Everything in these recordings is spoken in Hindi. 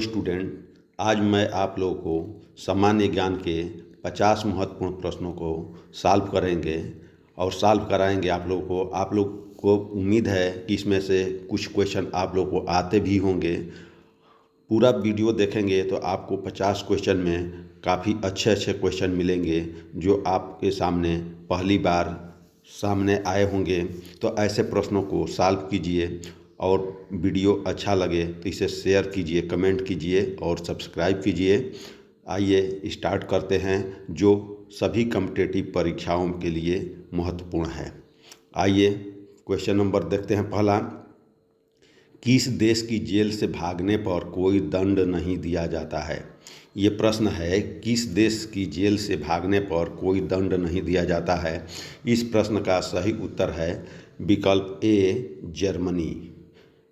स्टूडेंट, आज मैं आप लोगों को सामान्य ज्ञान के 50 महत्वपूर्ण प्रश्नों को सॉल्व करेंगे और सॉल्व कराएंगे आप लोगों को। आप लोग को उम्मीद है कि इसमें से कुछ क्वेश्चन आप लोग को आते भी होंगे। पूरा वीडियो देखेंगे तो आपको 50 क्वेश्चन में काफ़ी अच्छे अच्छे क्वेश्चन मिलेंगे जो आपके सामने पहली बार सामने आए होंगे। तो ऐसे प्रश्नों को सॉल्व कीजिए और वीडियो अच्छा लगे तो इसे शेयर कीजिए, कमेंट कीजिए और सब्सक्राइब कीजिए। आइए स्टार्ट करते हैं जो सभी कॉम्पिटिटिव परीक्षाओं के लिए महत्वपूर्ण है। आइए क्वेश्चन नंबर देखते हैं। पहला, किस देश की जेल से भागने पर कोई दंड नहीं दिया जाता है? ये प्रश्न है, किस देश की जेल से भागने पर कोई दंड नहीं दिया जाता है। इस प्रश्न का सही उत्तर है विकल्प ए, जर्मनी।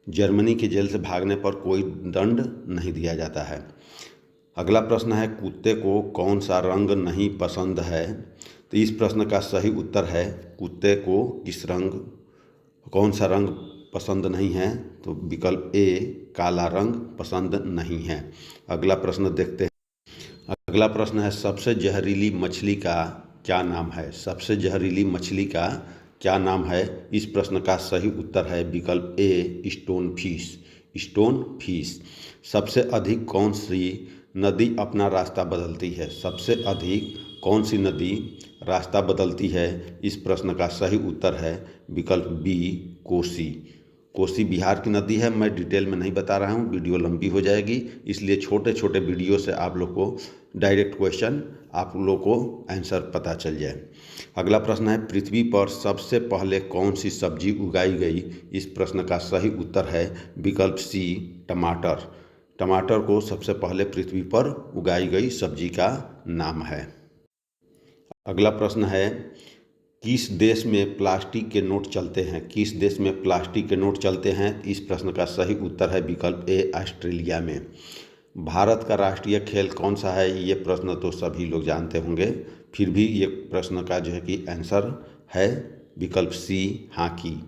जर्मनी की जेल से भागने पर कोई दंड नहीं दिया जाता है। अगला प्रश्न है, कुत्ते को कौन सा रंग नहीं पसंद है? तो इस प्रश्न का सही उत्तर है कुत्ते को कौन सा रंग पसंद नहीं है? तो विकल्प ए, काला रंग पसंद नहीं है। अगला प्रश्न देखते हैं। अगला प्रश्न है, सबसे जहरीली मछली का क्या नाम है? सबसे जहरीली मछली का क्या नाम है? इस प्रश्न का सही उत्तर है विकल्प ए, स्टोन फिश। Stone fish. सबसे अधिक कौन सी नदी अपना रास्ता बदलती है? सबसे अधिक कौन सी नदी रास्ता बदलती है? इस प्रश्न का सही उत्तर है विकल्प बी, कोसी। कोसी बिहार की नदी है। मैं डिटेल में नहीं बता रहा हूँ, वीडियो लंबी हो जाएगी, इसलिए छोटे छोटे वीडियो से आप लोग को डायरेक्ट क्वेश्चन आप लोग को आंसर पता चल जाए। अगला प्रश्न है, पृथ्वी पर सबसे पहले कौन सी सब्जी उगाई गई? इस प्रश्न का सही उत्तर है विकल्प सी, टमाटर। टमाटर को सबसे पहले पृथ्वी पर उगाई गई सब्जी का नाम है। अगला प्रश्न है, किस देश में प्लास्टिक के नोट चलते हैं? किस देश में प्लास्टिक के नोट चलते हैं? इस प्रश्न का सही उत्तर है विकल्प ए, ऑस्ट्रेलिया में। भारत का राष्ट्रीय खेल कौन सा है? ये प्रश्न तो सभी लोग जानते होंगे, फिर भी ये प्रश्न का जो है कि आंसर है विकल्प सी, हॉकी।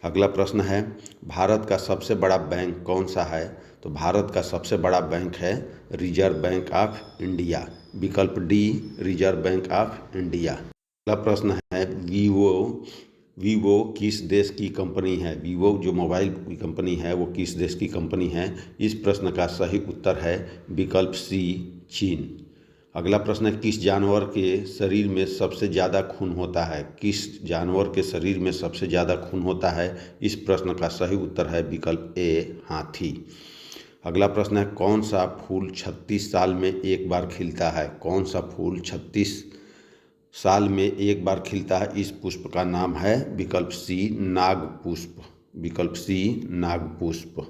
अगला प्रश्न है, भारत का सबसे बड़ा बैंक कौन सा है? तो भारत का सबसे बड़ा बैंक है रिजर्व बैंक ऑफ इंडिया। विकल्प D, reserve bank of India. अगला प्रश्न है, वीवो किस देश की कंपनी है? वीवो जो मोबाइल की कंपनी है वो किस देश की कंपनी है? इस प्रश्न का सही उत्तर है विकल्प सी, चीन। अगला प्रश्न है, किस जानवर के शरीर में सबसे ज़्यादा खून होता है? किस जानवर के शरीर में सबसे ज़्यादा खून होता है? इस प्रश्न का सही उत्तर है विकल्प ए, हाथी। अगला प्रश्न है, कौन सा फूल 36 साल में एक बार खिलता है? कौन सा फूल 36 साल में एक बार खिलता है? इस पुष्प का नाम है विकल्प सी, नागपुष्प। विकल्प सी, नागपुष्प।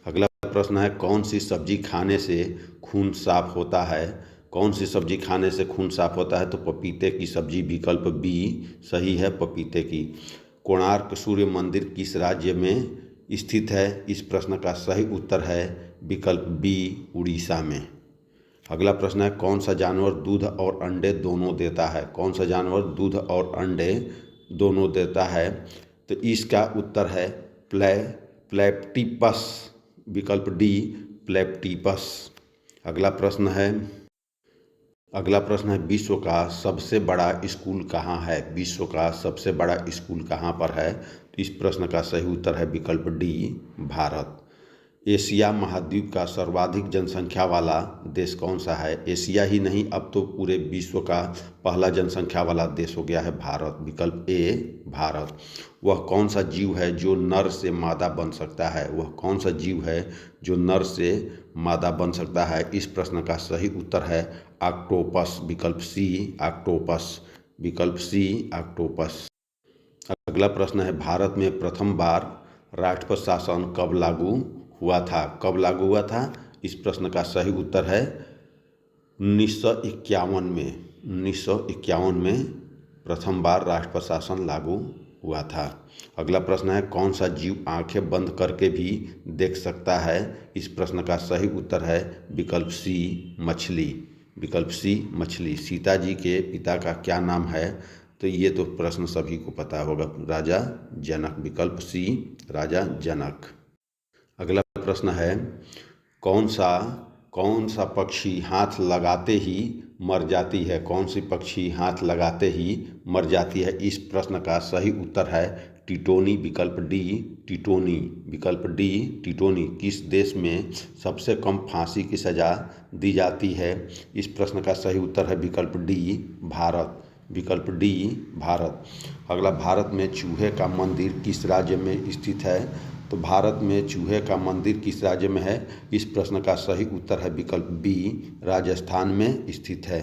अगला प्रश्न है, कौन सी सब्जी खाने से खून साफ होता है? कौन सी सब्जी खाने से खून साफ होता है? तो पपीते की सब्जी। विकल्प बी सही है, पपीते की। कोणार्क सूर्य मंदिर किस राज्य में स्थित है? इस प्रश्न का सही उत्तर है विकल्प बी, उड़ीसा में। अगला प्रश्न है, कौन सा जानवर दूध और अंडे दोनों देता है? कौन सा जानवर दूध और अंडे दोनों देता है? तो इसका उत्तर है प्लेप्टिपस। विकल्प डी, प्लेप्टिपस। अगला प्रश्न है, विश्व का सबसे बड़ा स्कूल कहाँ है? विश्व का सबसे बड़ा स्कूल कहाँ पर है? तो इस प्रश्न का सही उत्तर है विकल्प डी, भारत। एशिया महाद्वीप का सर्वाधिक जनसंख्या वाला देश कौन सा है? एशिया ही नहीं, अब तो पूरे विश्व का पहला जनसंख्या वाला देश हो गया है भारत। विकल्प ए, भारत। वह कौन सा जीव है जो नर से मादा बन सकता है? वह कौन सा जीव है जो नर से मादा बन सकता है? इस प्रश्न का सही उत्तर है ऑक्टोपस। विकल्प सी, ऑक्टोपस। विकल्प सी, ऑक्टोपस। अगला प्रश्न है, भारत में प्रथम बार राष्ट्रपति शासन कब लागू हुआ था? कब लागू हुआ था? इस प्रश्न का सही उत्तर है 1951 में। 1951 में प्रथम बार राष्ट्रपति शासन लागू हुआ था। अगला प्रश्न है, कौन सा जीव आंखें बंद करके भी देख सकता है? इस प्रश्न का सही उत्तर है विकल्प सी, मछली। विकल्प सी, मछली। सीता जी के पिता का क्या नाम है? तो ये तो प्रश्न सभी को पता होगा, राजा जनक। विकल्प सी, राजा जनक। अगला प्रश्न है, कौन सा पक्षी हाथ लगाते ही मर जाती है? कौन सी पक्षी हाथ लगाते ही मर जाती है? इस प्रश्न का सही उत्तर है टिटोनी, विकल्प डी टिटोनी। विकल्प डी टिटोनी। किस देश में सबसे कम फांसी की सज़ा दी जाती है? इस प्रश्न का सही उत्तर है विकल्प डी भारत। विकल्प डी भारत। अगला, भारत में चूहे का मंदिर किस राज्य में स्थित है? तो भारत में चूहे का मंदिर किस राज्य में है? इस प्रश्न का सही उत्तर है विकल्प बी राजस्थान में स्थित है।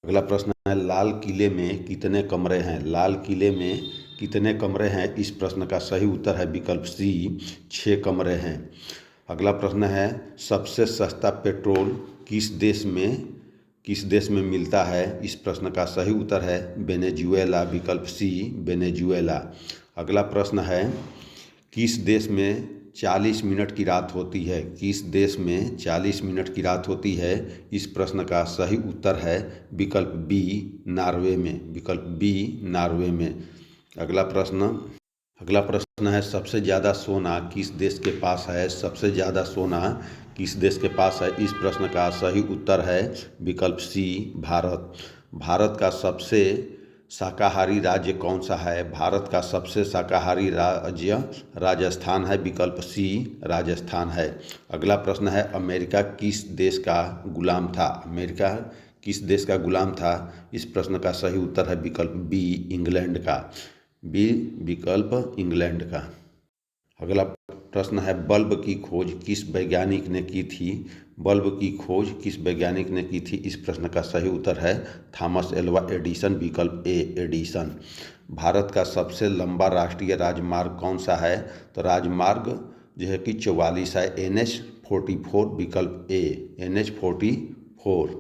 अगला प्रश्न है, लाल किले में कितने कमरे हैं? लाल किले में कितने कमरे हैं? इस प्रश्न का सही उत्तर है विकल्प सी 6 कमरे हैं। अगला प्रश्न है, सबसे सस्ता पेट्रोल किस देश में मिलता है? इस प्रश्न का सही उत्तर है वेनेजुएला। विकल्प सी वेनेजुएला। अगला प्रश्न है, किस देश में 40 मिनट की रात होती है? किस देश में 40 मिनट की रात होती है? इस प्रश्न का सही उत्तर है विकल्प बी नॉर्वे में। विकल्प बी नॉर्वे में। अगला प्रश्न है, सबसे ज़्यादा सोना किस देश के पास है? सबसे ज़्यादा सोना किस देश के पास है? इस प्रश्न का सही उत्तर है विकल्प सी भारत। भारत का सबसे शाकाहारी राज्य कौन सा है? भारत का सबसे शाकाहारी राज्य राजस्थान है। विकल्प सी राजस्थान है। अगला प्रश्न है, अमेरिका किस देश का गुलाम था? अमेरिका किस देश का गुलाम था? इस प्रश्न का सही उत्तर है विकल्प बी इंग्लैंड का। बी विकल्प इंग्लैंड का। अगला प्रश्न है, बल्ब की खोज किस वैज्ञानिक ने की थी? बल्ब की खोज किस वैज्ञानिक ने की थी? इस प्रश्न का सही उत्तर है थॉमस एल्वा एडिसन। विकल्प ए एडिसन। भारत का सबसे लंबा राष्ट्रीय राजमार्ग कौन सा है? तो राजमार्ग जो है कि 44 है, NH-44। विकल्प ए NH-44।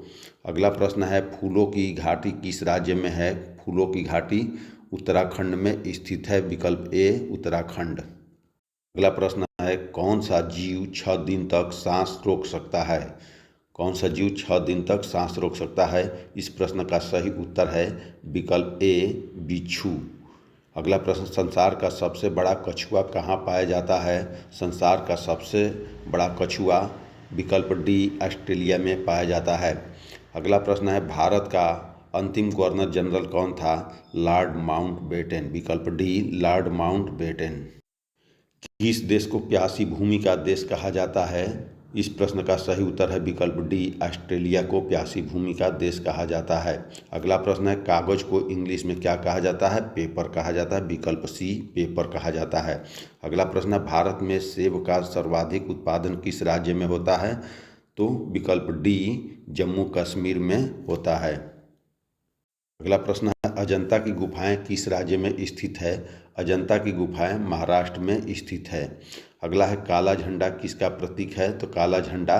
अगला प्रश्न है, फूलों की घाटी किस राज्य में है? फूलों की घाटी उत्तराखंड में स्थित है। विकल्प ए उत्तराखंड। अगला प्रश्न है, कौन सा जीव 6 दिन तक सांस रोक सकता है? कौन सा जीव 6 दिन तक सांस रोक सकता है? इस प्रश्न का सही उत्तर है विकल्प ए बिच्छू। अगला प्रश्न, संसार का सबसे बड़ा कछुआ कहाँ पाया जाता है? संसार का सबसे बड़ा कछुआ विकल्प डी ऑस्ट्रेलिया में पाया जाता है। अगला प्रश्न है, भारत का अंतिम गवर्नर जनरल कौन था? Lord Mountbatten. विकल्प डी लॉर्ड माउंटबेटन। किस देश को प्यासी भूमि का देश कहा जाता है? इस प्रश्न का सही उत्तर है विकल्प डी ऑस्ट्रेलिया को प्यासी भूमि का देश कहा जाता है। अगला प्रश्न है, कागज को इंग्लिश में क्या कहा जाता है? पेपर कहा जाता है। विकल्प सी पेपर कहा जाता है। अगला प्रश्न है, भारत में सेब का सर्वाधिक उत्पादन किस राज्य में होता है? तो विकल्प डी जम्मू कश्मीर में होता है। अगला प्रश्न है, अजंता की गुफाएं किस राज्य में स्थित है? अजंता की गुफाएं महाराष्ट्र में स्थित है। अगला है, काला झंडा किसका प्रतीक है? तो काला झंडा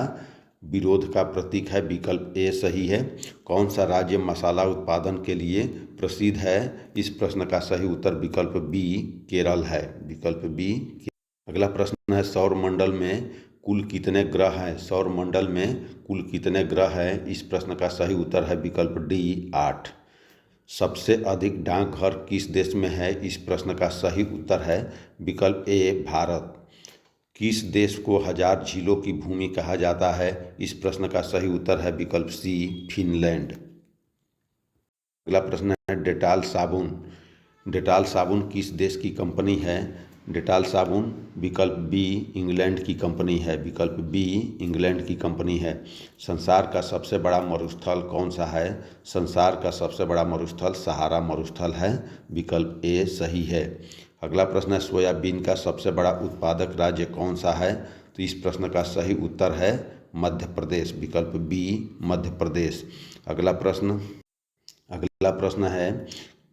विरोध का प्रतीक है। विकल्प ए सही है। कौन सा राज्य मसाला उत्पादन के लिए प्रसिद्ध है? इस प्रश्न का सही उत्तर विकल्प बी केरल है। विकल्प बी। अगला प्रश्न है, सौरमंडल में कुल कितने ग्रह हैं? सौरमंडल में कुल कितने ग्रह हैं? इस प्रश्न का सही उत्तर है विकल्प डी 8। सबसे अधिक डाकघर किस देश में है? इस प्रश्न का सही उत्तर है विकल्प ए भारत। किस देश को 1000 झीलों की भूमि कहा जाता है? इस प्रश्न का सही उत्तर है विकल्प सी फिनलैंड। अगला प्रश्न है, डेटॉल साबुन। डेटॉल साबुन किस देश की कंपनी है? डेटॉल साबुन विकल्प बी इंग्लैंड की कंपनी है। विकल्प बी इंग्लैंड की कंपनी है। संसार का सबसे बड़ा मरुस्थल कौन सा है? संसार का सबसे बड़ा मरुस्थल सहारा मरुस्थल है। विकल्प ए सही है। अगला प्रश्न है, सोयाबीन का सबसे बड़ा उत्पादक राज्य कौन सा है? तो इस प्रश्न का सही उत्तर है मध्य प्रदेश। विकल्प बी मध्य प्रदेश। अगला प्रश्न है,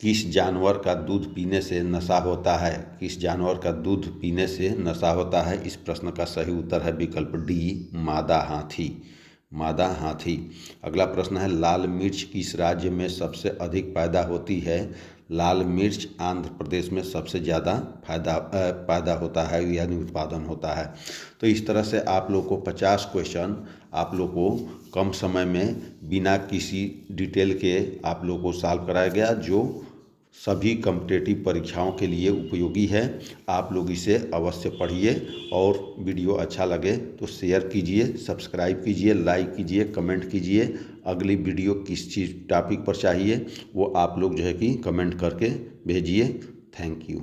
किस जानवर का दूध पीने से नशा होता है? किस जानवर का दूध पीने से नशा होता है? इस प्रश्न का सही उत्तर है विकल्प डी मादा हाथी। मादा हाथी। अगला प्रश्न है, लाल मिर्च किस राज्य में सबसे अधिक पैदा होती है? लाल मिर्च आंध्र प्रदेश में सबसे ज़्यादा पैदा होता है यानी उत्पादन होता है। तो इस तरह से आप लोग को 50 क्वेश्चन आप लोग को कम समय में बिना किसी डिटेल के आप लोग को सॉल्व कराया गया, जो सभी कॉम्पिटिटिव परीक्षाओं के लिए उपयोगी है। आप लोग इसे अवश्य पढ़िए और वीडियो अच्छा लगे तो शेयर कीजिए, सब्सक्राइब कीजिए, लाइक कीजिए, कमेंट कीजिए। अगली वीडियो किस चीज़ टॉपिक पर चाहिए वो आप लोग जो है कि कमेंट करके भेजिए। Thank you.